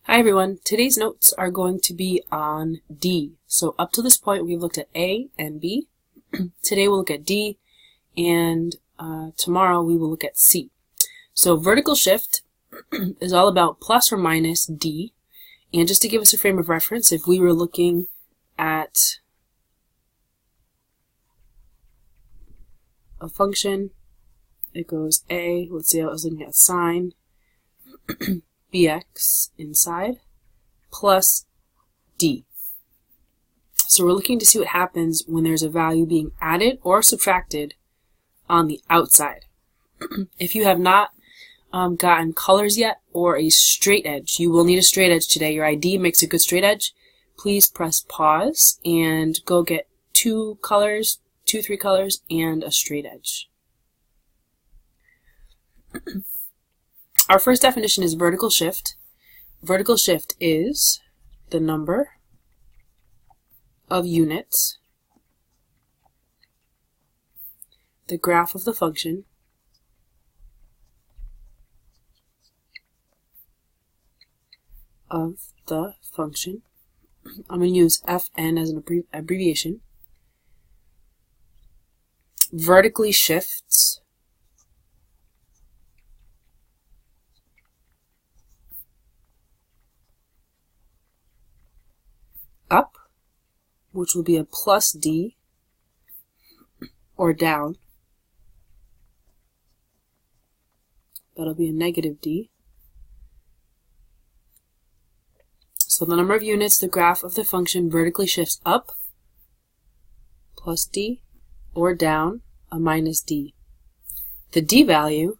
Hi everyone, today's notes are going to be on D. So up to this point we've looked at A and B. Today we'll look at D, and tomorrow we will look at C. So vertical shift is all about plus or minus D. And just to give us a frame of reference, if we were looking at a function, it goes A, let's say I was looking at sine bx inside plus d. So we're looking to see what happens when there's a value being added or subtracted on the outside. If you have not gotten colors yet or a straight edge, you will need a straight edge today. Your ID makes a good straight edge. Please press pause and go get two, three colors, and a straight edge. Our first definition is vertical shift. Vertical shift is the number of units, the graph of the function, I'm going to use Fn as an abbreviation, vertically shifts up, which will be a plus d, or down, that'll be a negative d. So the number of units, the graph of the function vertically shifts up, plus d, or down, a minus d. The d value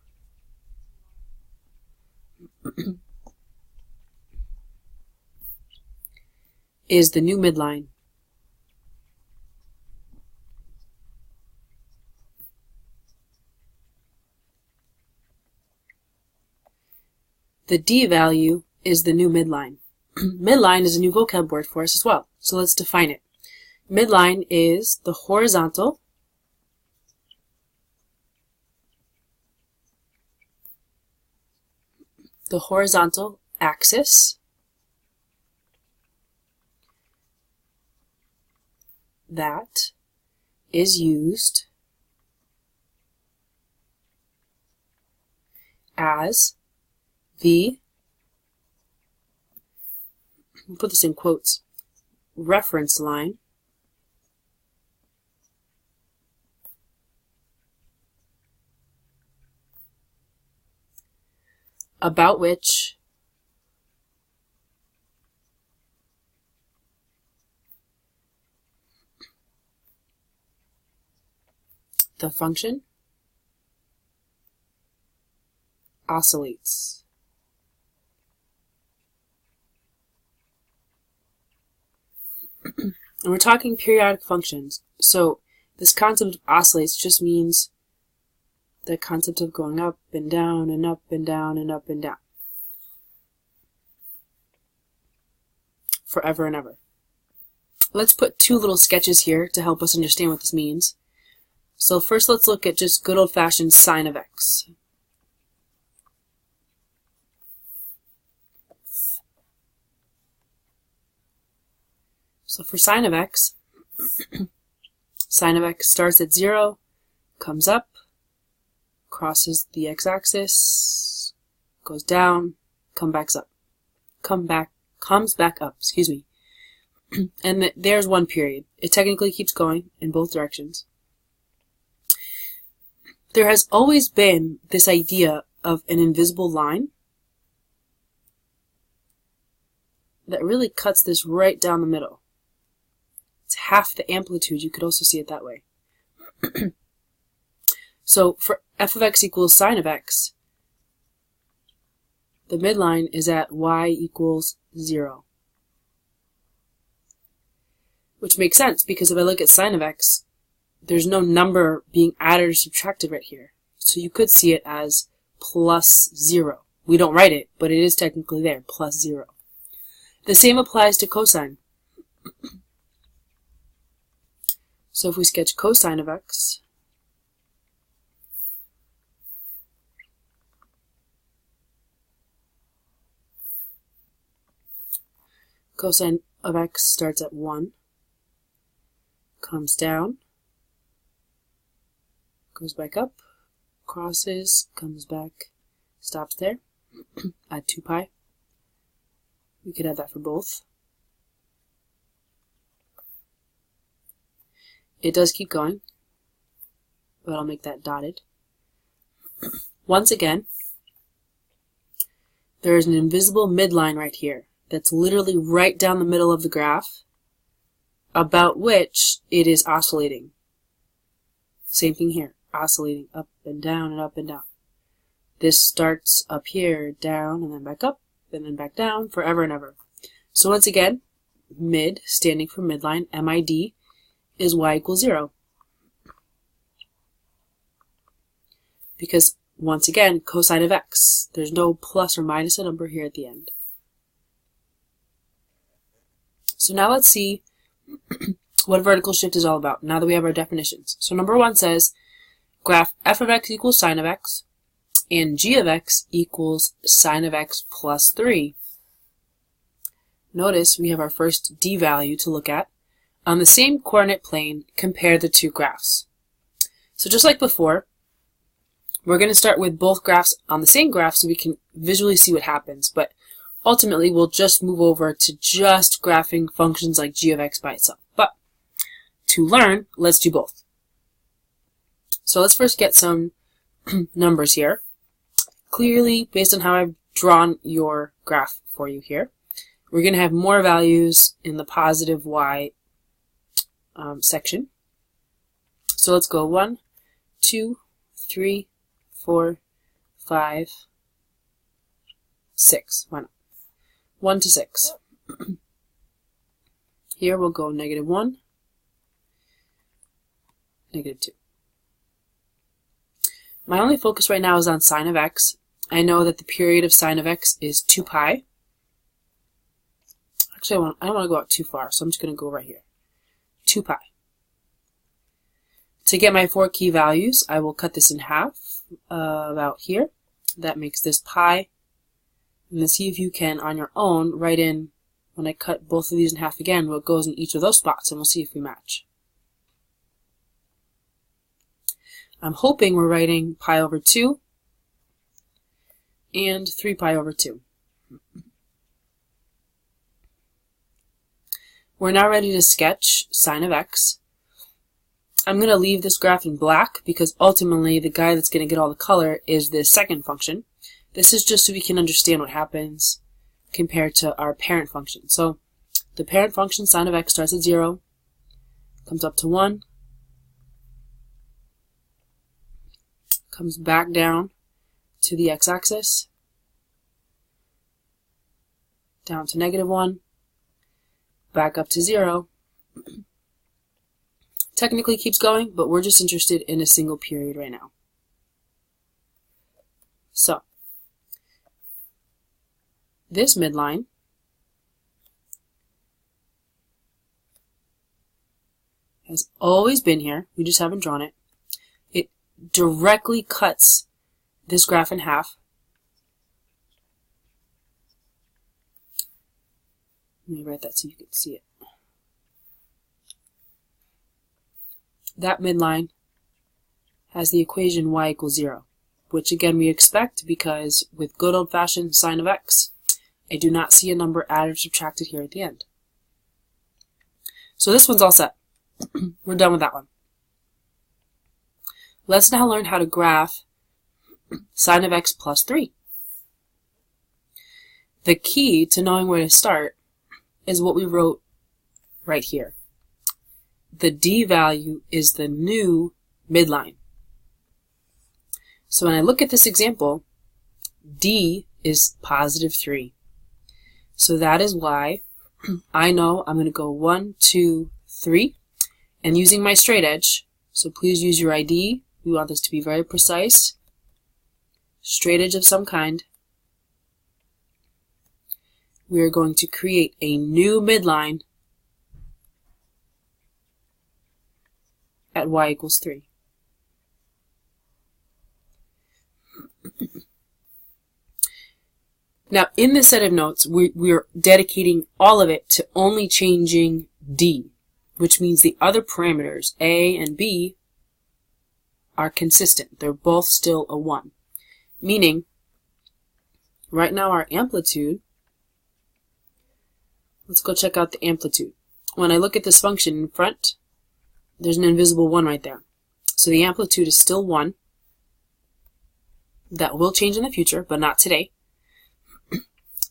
is the new midline. The d value is the new midline. Midline is a new vocab word for us as well, so let's define it. Midline is the horizontal axis that is used as the, we'll put this in quotes, reference line about which the function oscillates. And we're talking periodic functions, so this concept of oscillates just means the concept of going up and down and up and down and up and down forever and ever. Let's put two little sketches here to help us understand what this means. So first let's look at just good old-fashioned sine of x. So for sine of x, sine of x starts at 0, comes up, crosses the x-axis, goes down, comes back up, excuse me. And there's one period. It technically keeps going in both directions. There has always been this idea of an invisible line that really cuts this right down the middle. It's half the amplitude. You could also see it that way. So for f of x equals sine of x, the midline is at y equals 0. Which makes sense, because if I look at sine of x, there's no number being added or subtracted right here. So you could see it as plus 0. We don't write it, but it is technically there, plus 0. The same applies to cosine. So if we sketch cosine of x, Cosine of x starts at 1, comes down, goes back up, crosses, comes back, stops there, at 2 pi. We could have that for both. It does keep going, but I'll make that dotted. Once again, there is an invisible midline right here that's literally right down the middle of the graph, about which it is oscillating. Same thing here, oscillating up and down and up and down. This starts up here, down, and then back up, and then back down, forever and ever. So once again, mid, standing for midline, MID, is y equals 0. Because, once again, cosine of x, there's no plus or minus a number here at the end. So now let's see what vertical shift is all about, now that we have our definitions. So number 1 says, graph f of x equals sine of x, and g of x equals sine of x plus 3. Notice we have our first d value to look at. On the same coordinate plane, compare the two graphs. So just like before, we're going to start with both graphs on the same graph so we can visually see what happens, but ultimately we'll just move over to just graphing functions like g of x by itself. But to learn, let's do both. So let's first get some numbers here. Clearly, based on how I've drawn your graph for you here, we're going to have more values in the positive y section. So let's go 1, 2, 3, 4, 5, 6. Why not? 1 to 6. Here we'll go -1, -2. My only focus right now is on sine of x. I know that the period of sine of x is 2 pi. Actually, I don't want to go out too far, so I'm just going to go right here. 2 pi. To get my 4 key values, I will cut this in half, about here. That makes this pi. And then see if you can, on your own, write in, when I cut both of these in half again, what goes in each of those spots, and we'll see if we match. I'm hoping we're writing pi over 2 and 3 pi over 2. We're now ready to sketch sine of x. I'm going to leave this graph in black because ultimately the guy that's going to get all the color is this second function. This is just so we can understand what happens compared to our parent function. So the parent function, sine of x, starts at 0, comes up to 1, comes back down to the x-axis, down to -1, back up to 0. Technically keeps going, but we're just interested in a single period right now. So, this midline has always been here. We just haven't drawn it. It directly cuts this graph in half. Let me write that so you can see it. That midline has the equation y equals 0, which again we expect because with good old-fashioned sine of x, I do not see a number added or subtracted here at the end. So this one's all set. We're done with that one. Let's now learn how to graph sine of x plus 3. The key to knowing where to start is what we wrote right here. The d value is the new midline. So when I look at this example, d is positive 3. So that is why I know I'm going to go 1, 2, 3, and using my straight edge, so please use your ID, we want this to be very precise, straight edge of some kind, we are going to create a new midline at y equals 3. Now, in this set of notes, we're dedicating all of it to only changing D, which means the other parameters, A and B, are consistent. They're both still a 1. Meaning, right now our amplitude, let's go check out the amplitude. When I look at this function in front, there's an invisible 1 right there. So the amplitude is still 1. That will change in the future, but not today.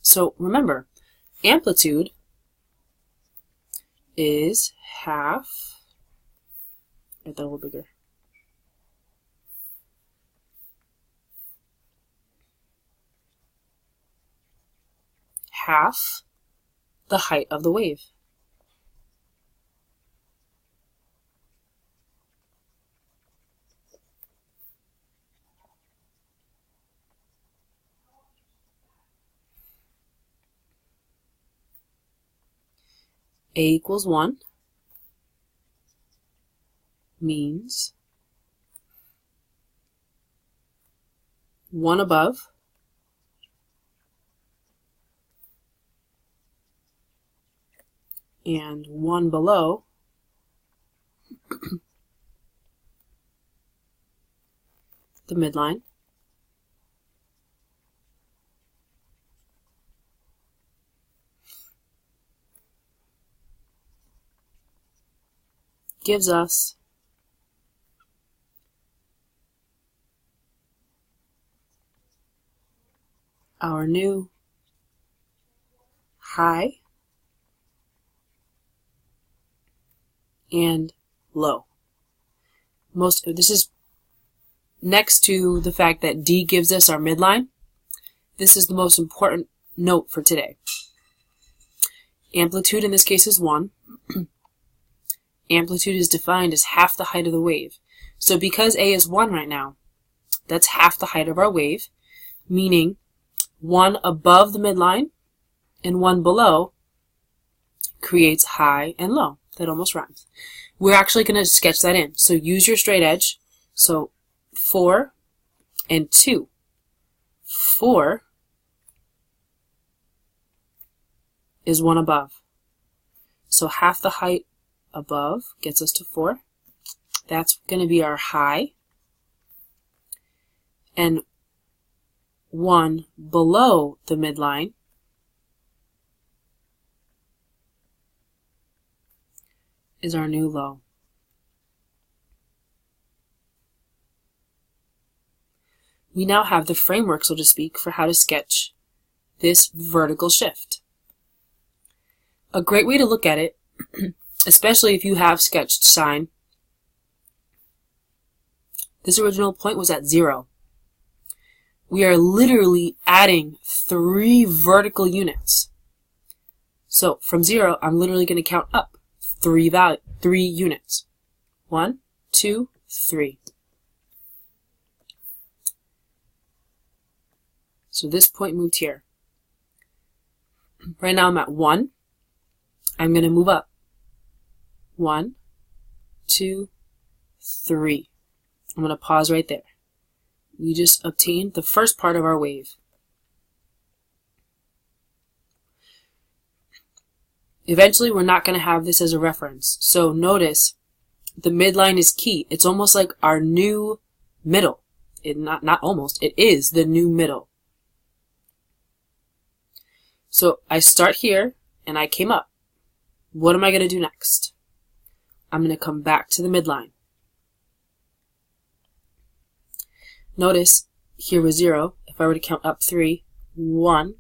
So remember, amplitude is half, get that a little bigger, half the height of the wave. A equals 1 means 1 above and 1 below the midline gives us our new high and low. This is next to the fact that D gives us our midline. This is the most important note for today. Amplitude in this case is 1. Amplitude is defined as half the height of the wave. So because A is 1 right now, that's half the height of our wave, meaning 1 above the midline and 1 below creates high and low. That almost rhymes. We're actually going to sketch that in. So use your straight edge. So 4 and 2. 4 is 1 above. So half the height above gets us to 4. That's going to be our high. And 1 below the midline is our new low. We now have the framework, so to speak, for how to sketch this vertical shift. A great way to look at it, especially if you have sketched sine, this original point was at 0. We are literally adding 3 vertical units. So from 0, I'm literally going to count up 3 units. 1, 2, 3. So this point moved here. Right now I'm at 1. I'm going to move up. 1, 2, 3. I'm going to pause right there. We just obtained the first part of our wave. Eventually, we're not going to have this as a reference. So notice the midline is key. It's almost like our new middle. Not almost. It is the new middle. So I start here and I came up. What am I going to do next? I'm going to come back to the midline. Notice here was 0. If I were to count up 3, 1,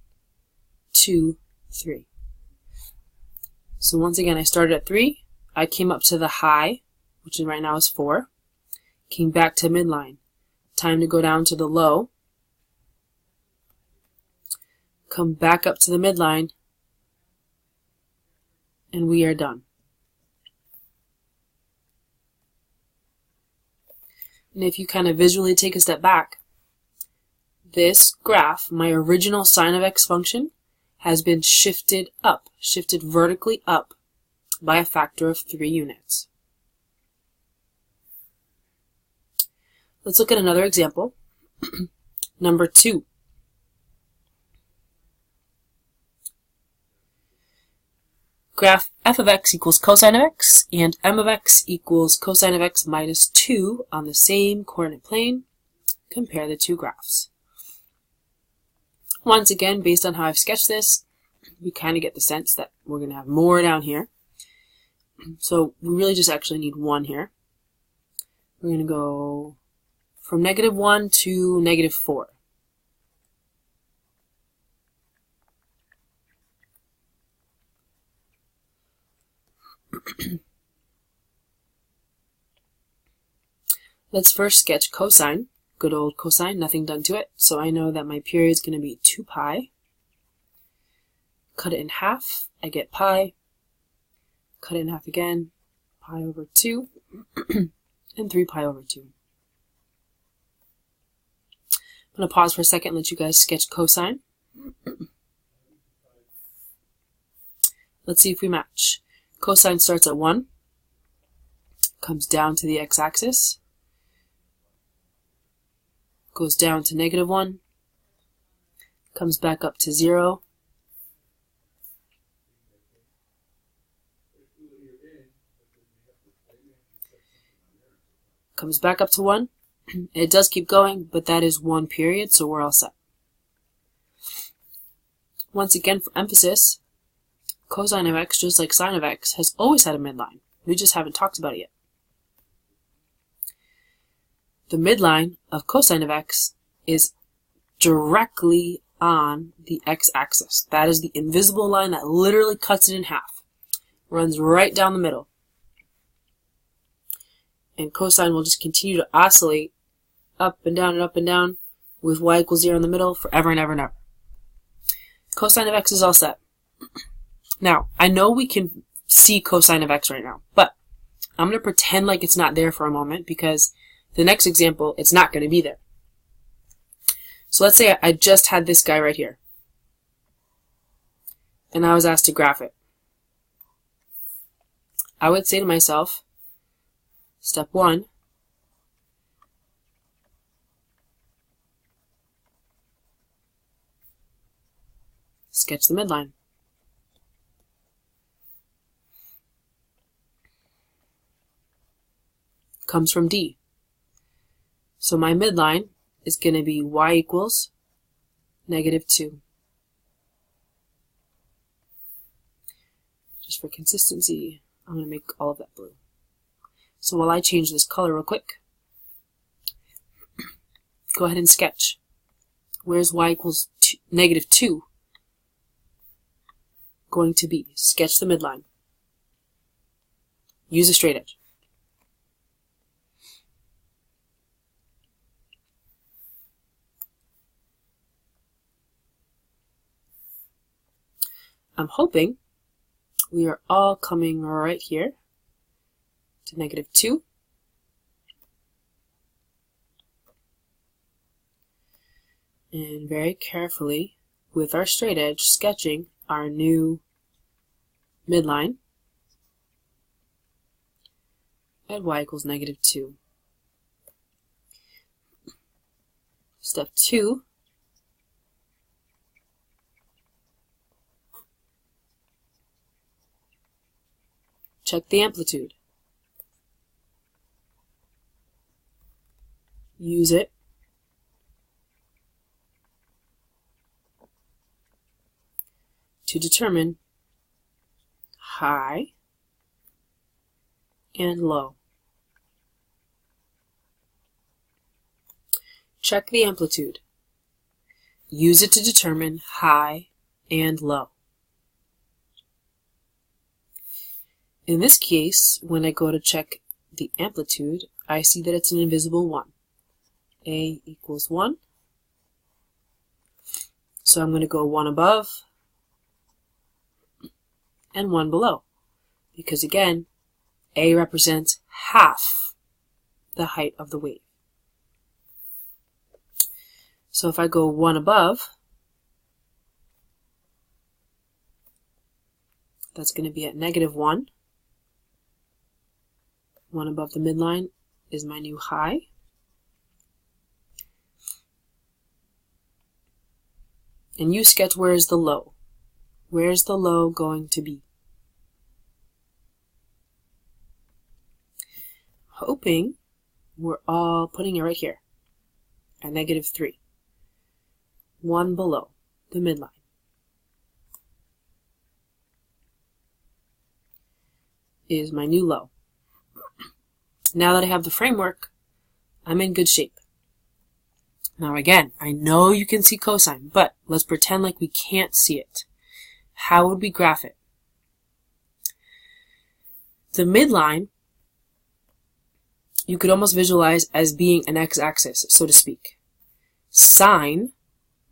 2, 3. So once again, I started at 3. I came up to the high, which right now is 4. Came back to midline. Time to go down to the low. Come back up to the midline. And we are done. And if you kind of visually take a step back, this graph, my original sine of x function, has been shifted up, shifted vertically up by a factor of 3 units. Let's look at another example. Number 2. graph f of x equals cosine of x, and m of x equals cosine of x minus 2 on the same coordinate plane. Compare the two graphs. Once again, based on how I've sketched this, we kind of get the sense that we're going to have more down here. So we really just actually need 1 here. We're going to go from -1 to -4. Let's first sketch cosine. Good old cosine, nothing done to it. So I know that my period is going to be 2 pi. Cut it in half, I get pi. Cut it in half again, pi over 2, and 3 pi over 2. I'm going to pause for a second and let you guys sketch cosine. Let's see if we match. Cosine starts at 1, comes down to the x-axis, goes down to -1, comes back up to 0, comes back up to 1. It does keep going, but that is 1 period, so we're all set. Once again, for emphasis, cosine of x, just like sine of x, has always had a midline. We just haven't talked about it yet. The midline of cosine of x is directly on the x-axis. That is the invisible line that literally cuts it in half. Runs right down the middle. And cosine will just continue to oscillate up and down with y equals 0 in the middle forever and ever and ever. Cosine of x is all set. Now, I know we can see cosine of x right now, but I'm going to pretend like it's not there for a moment because the next example, it's not going to be there. So let's say I just had this guy right here, and I was asked to graph it. I would say to myself, step 1, sketch the midline. Comes from D. So my midline is going to be y equals -2. Just for consistency, I'm going to make all of that blue. So while I change this color real quick, go ahead and sketch. Where's y equals -2 going to be? Sketch the midline. Use a straight edge. I'm hoping we are all coming right here to -2. And very carefully, with our straight edge, sketching our new midline at y equals -2. Step 2, check the amplitude. Use it to determine high and low. Check the amplitude. Use it to determine high and low. In this case, when I go to check the amplitude, I see that it's an invisible 1. A equals 1. So I'm going to go 1 above and 1 below. Because again, A represents half the height of the wave. So if I go 1 above, that's going to be at -1. 1 above the midline is my new high. And you sketch where is the low. Where's the low going to be? hoping we're all putting it right here at -3. One below the midline. Is my new low. Now that I have the framework, I'm in good shape. Now again, I know you can see cosine, but let's pretend like we can't see it. How would we graph it? The midline, you could almost visualize as being an x-axis, so to speak. Sine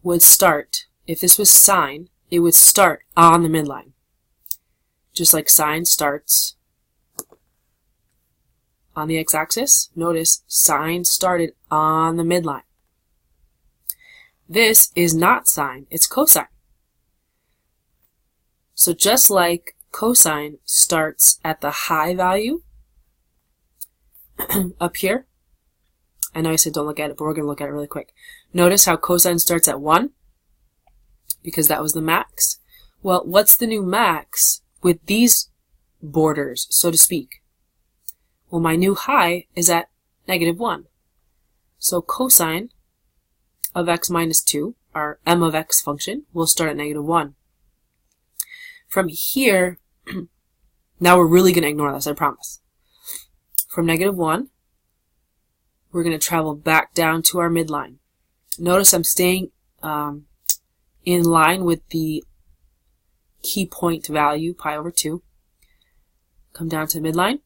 would start, if this was sine, it would start on the midline. Just like sine starts on the x-axis, notice sine started on the midline. This is not sine, it's cosine. So just like cosine starts at the high value up here, I know I said don't look at it, but we're going to look at it really quick. Notice how cosine starts at 1, because that was the max. Well, what's the new max with these borders, so to speak? Well, my new high is at -1. So cosine of x minus 2, our m of x function, will start at -1. From here, now we're really going to ignore this, I promise. From -1, we're going to travel back down to our midline. Notice I'm staying in line with the key point value, pi over 2. Come down to the midline.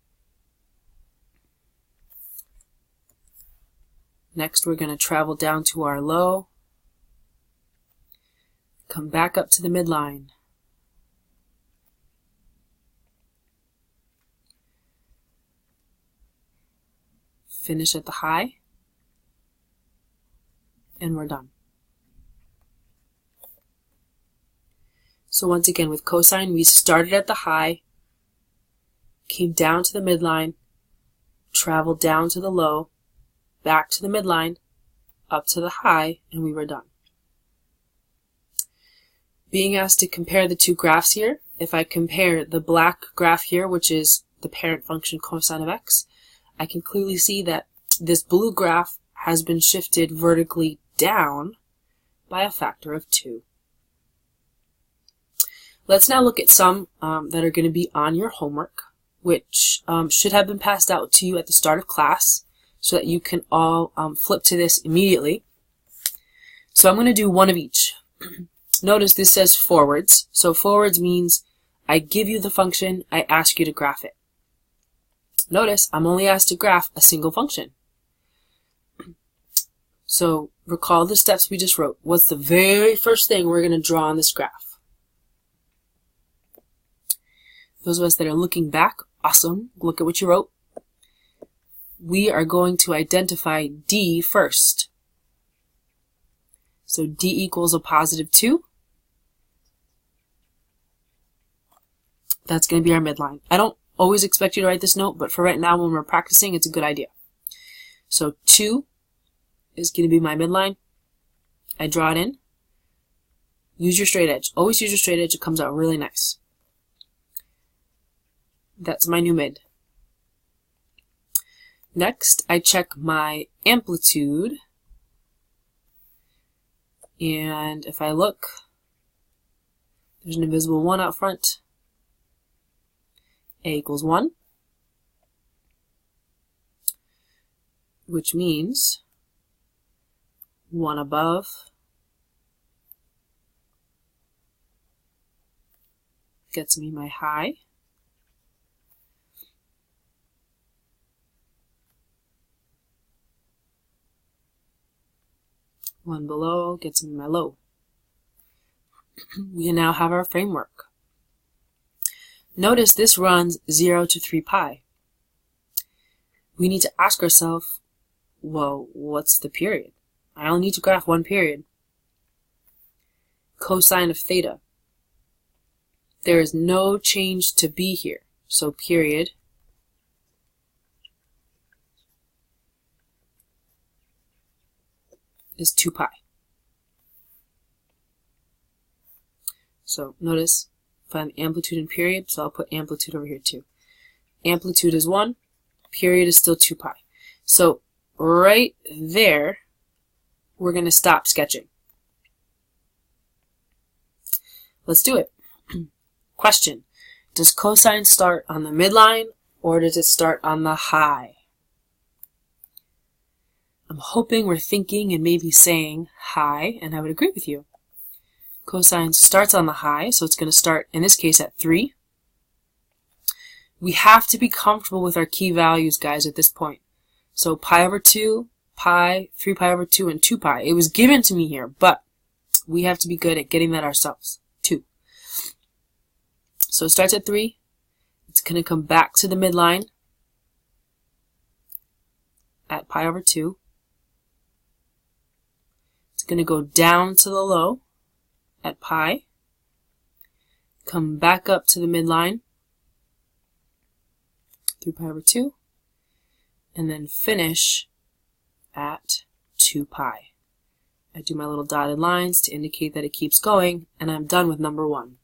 Next, we're going to travel down to our low, come back up to the midline. Finish at the high, and we're done. So once again, with cosine, we started at the high, came down to the midline, traveled down to the low, back to the midline, up to the high, and we were done. Being asked to compare the two graphs here, if I compare the black graph here, which is the parent function cosine of x, I can clearly see that this blue graph has been shifted vertically down by a factor of 2. Let's now look at some that are going to be on your homework, which should have been passed out to you at the start of class, so that you can all flip to this immediately. So I'm going to do one of each. Notice this says forwards. So forwards means I give you the function, I ask you to graph it. Notice I'm only asked to graph a single function. So recall the steps we just wrote. What's the very first thing we're going to draw on this graph? Those of us that are looking back, awesome. Look at what you wrote. We are going to identify D first. So D equals a +2. That's going to be our midline. I don't always expect you to write this note, but for right now when we're practicing, it's a good idea. So 2 is going to be my midline. I draw it in. Use your straight edge. Always use your straight edge. It comes out really nice. That's my new mid. Next, I check my amplitude, and if I look, there's an invisible 1 out front. A equals 1, which means 1 above gets me my high. One below gets me my low. We now have our framework. Notice this runs 0 to 3 pi. We need to ask ourselves, well, what's the period? I only need to graph one period. Cosine of theta. There is no change to b here, so period is 2 pi. So notice, find amplitude and period, so I'll put amplitude over here too. Amplitude is 1, period is still 2 pi. So right there, we're going to stop sketching. Let's do it. Question. Does cosine start on the midline or does it start on the high? I'm hoping we're thinking and maybe saying high, and I would agree with you. Cosine starts on the high, so it's going to start, in this case, at 3. We have to be comfortable with our key values, guys, at this point. So pi over 2, pi, 3 pi over 2, and 2 pi. It was given to me here, but we have to be good at getting that ourselves. 2. So it starts at 3. It's going to come back to the midline at pi over 2. It's going to go down to the low at pi, come back up to the midline, 3 pi over 2, and then finish at 2 pi. I do my little dotted lines to indicate that it keeps going, and I'm done with number 1.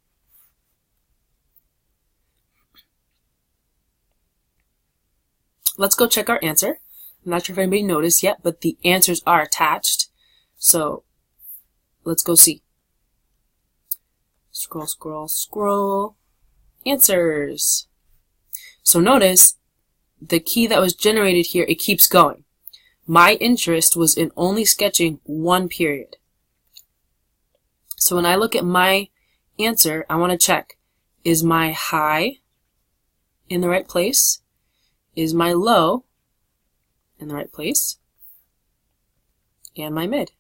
Let's go check our answer. I'm not sure if anybody noticed yet, but the answers are attached. So let's go see. Scroll, scroll, scroll. Answers. So notice the key that was generated here, it keeps going. My interest was in only sketching 1 period. So when I look at my answer, I want to check, is my high in the right place? Is my low in the right place? And my mid.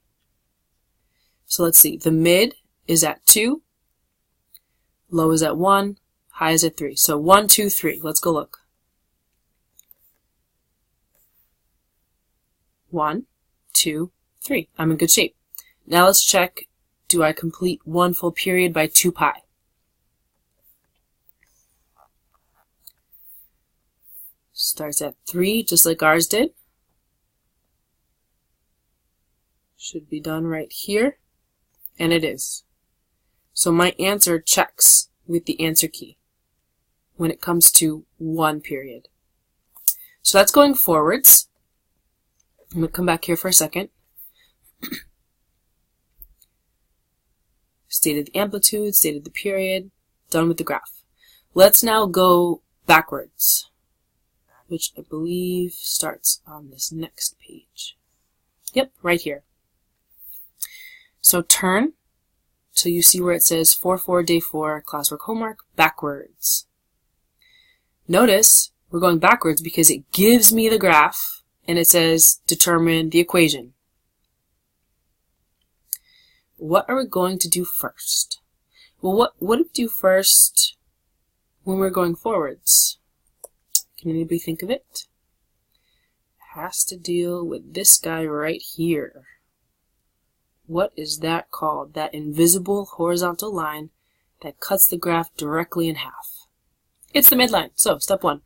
So let's see. The mid is at 2. Low is at 1. High is at 3. So 1, 2, 3. Let's go look. 1, 2, 3. I'm in good shape. Now let's check, do I complete 1 full period by 2 pi? Starts at 3, just like ours did. Should be done right here. And it is. So my answer checks with the answer key when it comes to 1 period. So that's going forwards. I'm going to come back here for a second. Stated the amplitude, stated the period, done with the graph. Let's now go backwards, which I believe starts on this next page. Yep, right here. So turn till you see where it says 4-4, day 4, classwork homework, backwards. Notice we're going backwards because it gives me the graph and it says determine the equation. What are we going to do first? Well, what do we do first when we're going forwards? Can anybody think of it? It has to deal with this guy right here. What is that called? That invisible horizontal line that cuts the graph directly in half. It's the midline. So, step 1.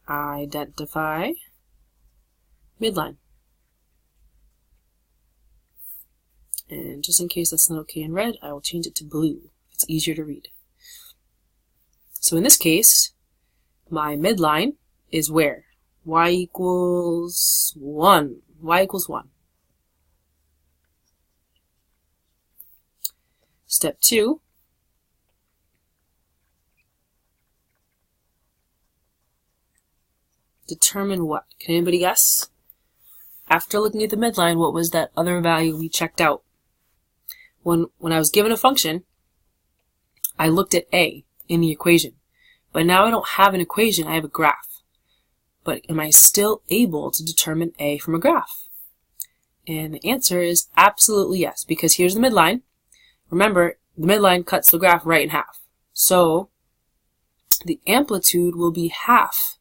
Identify midline. And just in case that's not okay in red, I will change it to blue. It's easier to read. So in this case, my midline is where? Y equals 1. Y equals 1. Step 2. Determine what? Can anybody guess? After looking at the midline, what was that other value we checked out? When I was given a function, I looked at A in the equation. But now I don't have an equation, I have a graph. But am I still able to determine A from a graph? And the answer is absolutely yes, because here's the midline. Remember, the midline cuts the graph right in half. So the amplitude will be half.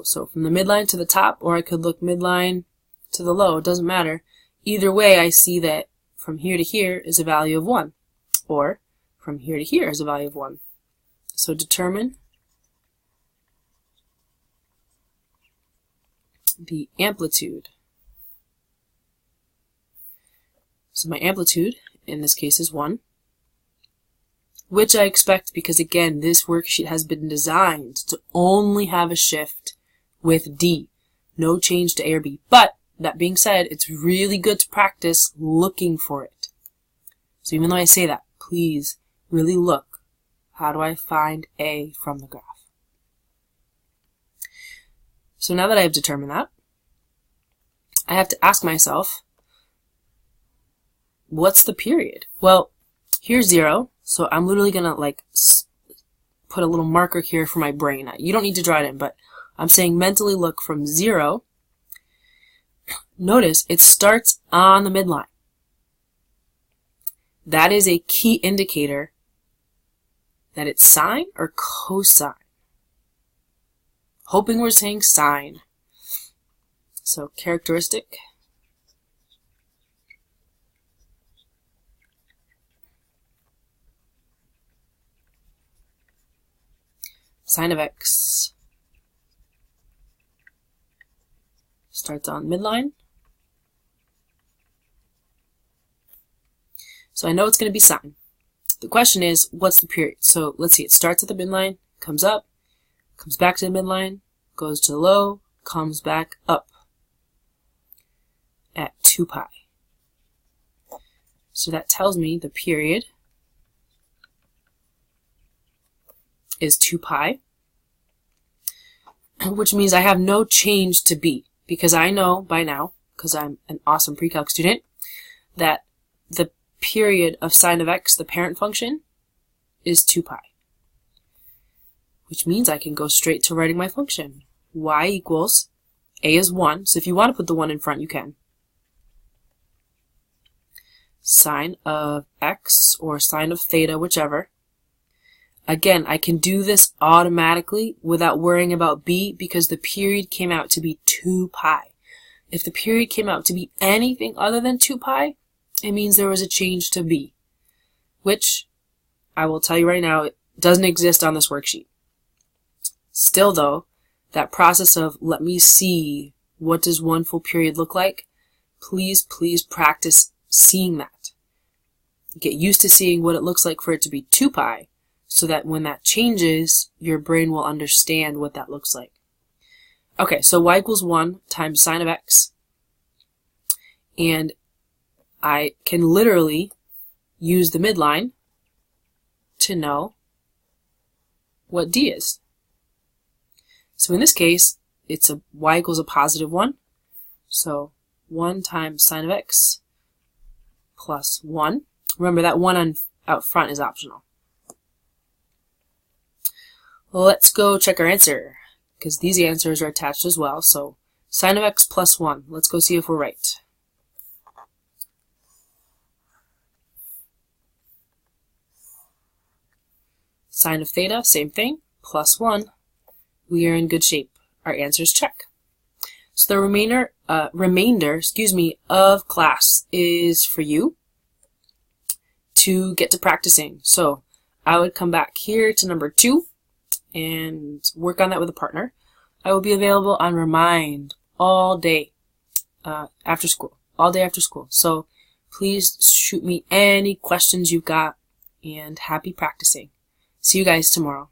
So from the midline to the top, or I could look midline to the low, it doesn't matter. Either way, I see that from here to here is a value of 1, or from here to here is a value of 1. So determine the amplitude. So my amplitude, in this case, is 1. which I expect because, again, this worksheet has been designed to only have a shift with D. No change to A or B. But, that being said, it's really good to practice looking for it. So even though I say that, please really look. How do I find A from the graph? So now that I have determined that, I have to ask myself, what's the period? Well, here's 0, so I'm literally going to like put a little marker here for my brain. You don't need to draw it in, but I'm saying mentally look from 0. Notice it starts on the midline. That is a key indicator that it's sine or cosine. Hoping we're saying sine. So characteristic. Sine of x starts on midline. So I know it's going to be sine. The question is, what's the period? So let's see, it starts at the midline, comes up, comes back to the midline, goes to the low, comes back up at 2 pi. So that tells me the period is 2 pi, which means I have no change to B, because I know by now, because I'm an awesome PreCalc student, that the period of sine of x, the parent function, is 2 pi. Which means I can go straight to writing my function. Y equals, A is 1, so if you want to put the 1 in front, you can. Sine of x, or sine of theta, whichever. Again, I can do this automatically without worrying about B because the period came out to be 2 pi. If the period came out to be anything other than 2 pi, it means there was a change to B, which I will tell you right now, it doesn't exist on this worksheet. Still though, that process of let me see what does one full period look like, please practice seeing that. Get used to seeing what it looks like for it to be 2 pi, so that when that changes, your brain will understand what that looks like. Okay, so y equals 1 times sine of x, and I can literally use the midline to know what D is. So in this case, it's a y equals a positive 1. So 1 times sine of x plus 1. Remember that 1 out front is optional. Let's go check our answer, because these answers are attached as well. So sine of x plus 1. Let's go see if we're right. Sine of theta, same thing, plus 1. We are in good shape. Our answers check. So the remainder of class is for you to get to practicing. So I would come back here to number 2 and work on that with a partner. I will be available on Remind all day after school. All day after school. So please shoot me any questions you've got, and happy practicing. See you guys tomorrow.